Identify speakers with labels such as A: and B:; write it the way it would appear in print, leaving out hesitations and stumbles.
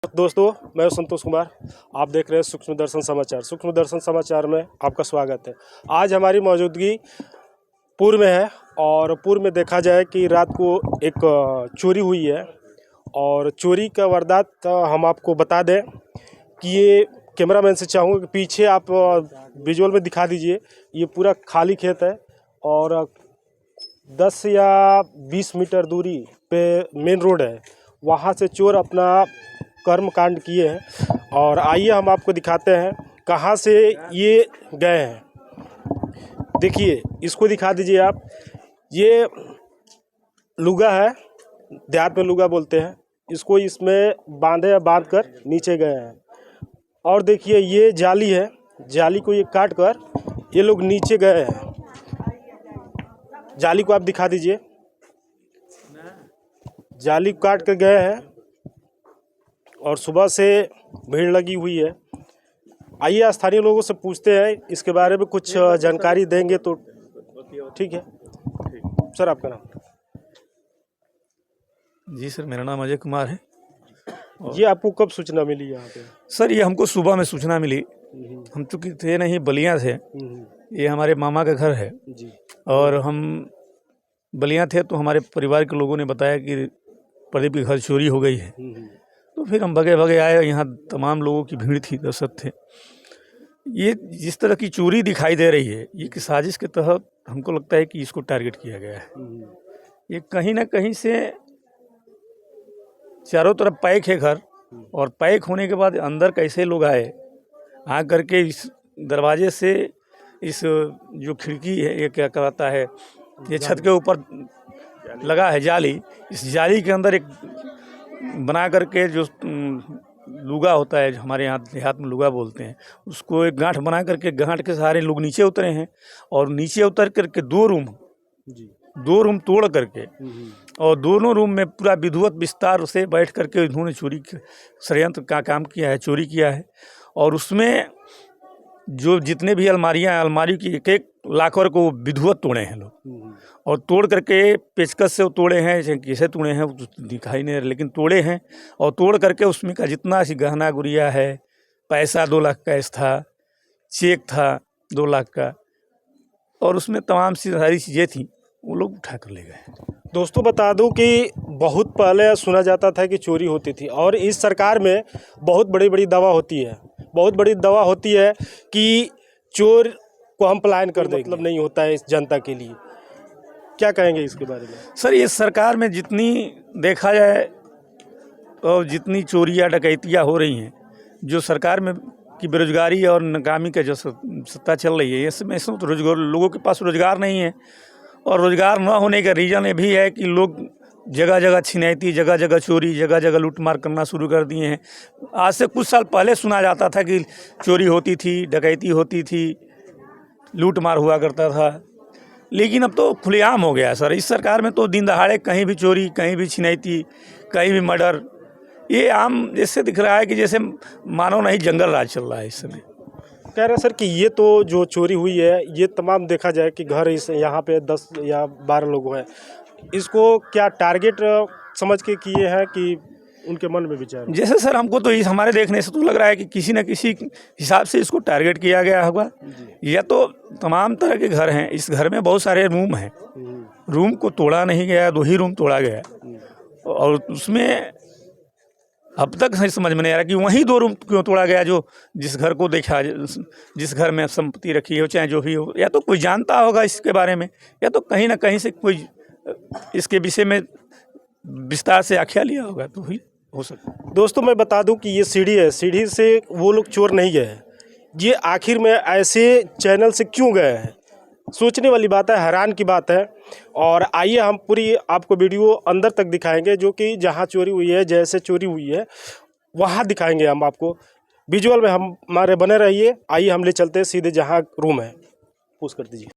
A: दोस्तों, मैं संतोष कुमार। आप देख रहे हैं सूक्ष्म दर्शन समाचार। सूक्ष्म दर्शन समाचार में आपका स्वागत है। आज हमारी मौजूदगी पूर्व में है और पूर्व में देखा जाए कि रात को एक चोरी हुई है और चोरी का वारदात हम आपको बता दें कि ये कैमरामैन से चाहूँगा कि पीछे आप विजुअल में दिखा दीजिए। ये पूरा खाली खेत है और 10 या 20 मीटर दूरी पे मेन रोड है। वहाँ से चोर अपना कर्म कांड किए हैं और आइए हम आपको दिखाते हैं कहाँ से ये गए हैं। देखिए, इसको दिखा दीजिए आप। ये लुगा है, देहात में लुगा बोलते हैं इसको। इसमें बांध कर नीचे गए हैं और देखिए ये जाली है, जाली को ये काट कर ये लोग नीचे गए हैं। जाली को आप दिखा दीजिए। जाली काट कर गए हैं और सुबह से भीड़ लगी हुई है। आइए स्थानीय लोगों से पूछते हैं, इसके बारे में कुछ जानकारी देंगे तो ठीक है। सर, आपका नाम?
B: जी सर, मेरा नाम अजय कुमार है।
A: ये आपको कब सूचना मिली यहाँ पे?
B: सर, ये हमको सुबह में सूचना मिली। हम चूँकि थे नहीं, बलिया थे। ये हमारे मामा का घर है
A: जी।
B: और हम बलिया थे तो हमारे परिवार के लोगों ने बताया कि प्रदीप के घर चोरी हो गई है। तो फिर हम भगे भगे आए। यहाँ तमाम लोगों की भीड़ थी, दर्शक थे। ये जिस तरह की चोरी दिखाई दे रही है, ये कि साजिश के तहत हमको लगता है कि इसको टारगेट किया गया है। ये कहीं ना कहीं से चारों तरफ पैक है घर, और पैक होने के बाद अंदर कैसे लोग आए, आ करके इस दरवाजे से इस जो खिड़की है, ये क्या कहता है, ये छत के ऊपर लगा है जाली, इस जाली के अंदर एक बना करके जो लुगा होता है, हमारे यहाँ देहात में लुगा बोलते हैं, उसको एक गांठ बना करके, गांठ के सहारे लोग नीचे उतरे हैं। और नीचे उतर करके दो रूम तोड़ करके और दोनों रूम में पूरा विधिवत विस्तार से बैठ करके इन्होंने चोरी षड्यंत्र का काम किया है, चोरी किया है। और उसमें जो जितने भी अलमारी की एक लाकर को विधिवत तोड़े हैं लोग, और तोड़ करके पेचकस से वो तोड़े हैं, कैसे तोड़े हैं वो दिखाई नहीं रहा, लेकिन तोड़े हैं। और तोड़ करके उसमें का जितना सी गहना गुड़िया है, पैसा 2 लाख कैश था, चेक था 2 लाख का, और उसमें तमाम सी सारी चीज़ें थी, वो लोग उठा कर ले गए।
A: दोस्तों, बता दूं कि बहुत पहले सुना जाता था कि चोरी होती थी और इस सरकार में बहुत बड़ी बड़ी दावा होती है, बहुत बड़ी दावा होती है कि चोर को हम पलायन कर दें। मतलब नहीं होता है इस जनता के लिए। क्या कहेंगे इसके बारे में?
B: सर, ये सरकार में जितनी देखा जाए और जितनी चोरियाँ डकैतियाँ हो रही हैं, जो सरकार में की बेरोजगारी और नाकामी का जो सत्ता चल रही है, इसमें तो रोजगार, लोगों के पास रोजगार नहीं है। और रोजगार न होने का रीज़न ये भी है कि लोग जगह जगह छिनैती, जगह जगह चोरी, जगह जगह लूटमार करना शुरू कर दिए हैं। आज से कुछ साल पहले सुना जाता था कि चोरी होती थी, डकैती होती थी, लूटमार हुआ करता था, लेकिन अब तो खुलेआम हो गया है सर। इस सरकार में तो दिन दहाड़े कहीं भी चोरी, कहीं भी छिनैती, कहीं भी मर्डर, ये आम जैसे दिख रहा है कि जैसे मानो नहीं जंगल राज चल रहा है इस समय।
A: कह रहे हैं सर कि ये तो जो चोरी हुई है, ये तमाम देखा जाए कि घर इस यहाँ पे 10 या 12 लोग हैं, इसको क्या टारगेट समझ के किए हैं कि उनके मन में विचार?
B: जैसे सर, हमको तो इस हमारे देखने से तो लग रहा है कि किसी न किसी हिसाब से इसको टारगेट किया गया होगा। यह तो तमाम तरह के घर हैं, इस घर में बहुत सारे रूम हैं, रूम को तोड़ा नहीं गया, 2 ही रूम तोड़ा गया। और उसमें अब तक समझ में नहीं आ रहा कि वहीं 2 रूम क्यों तोड़ा गया, जो जिस घर को देखा, जिस घर में संपत्ति रखी हो, चाहे जो भी हो, या तो कोई जानता होगा इसके बारे में, या तो कहीं ना कहीं से कोई इसके विषय में विस्तार से आख्या लिया होगा, तो ही हो सकता है।
A: दोस्तों, मैं बता दूं कि ये सीढ़ी है, सीढ़ी से वो लोग चोर नहीं गए हैं। ये आखिर में ऐसे चैनल से क्यों गए हैं, सोचने वाली बात है, हैरान की बात है। और आइए हम पूरी आपको वीडियो अंदर तक दिखाएंगे, जो कि जहां चोरी हुई है, जैसे चोरी हुई है वहां दिखाएंगे हम आपको। विजुअल में हम हमारे बने रहिए। आइए हम ले चलते हैं सीधे जहां रूम है। पुश कर दीजिए।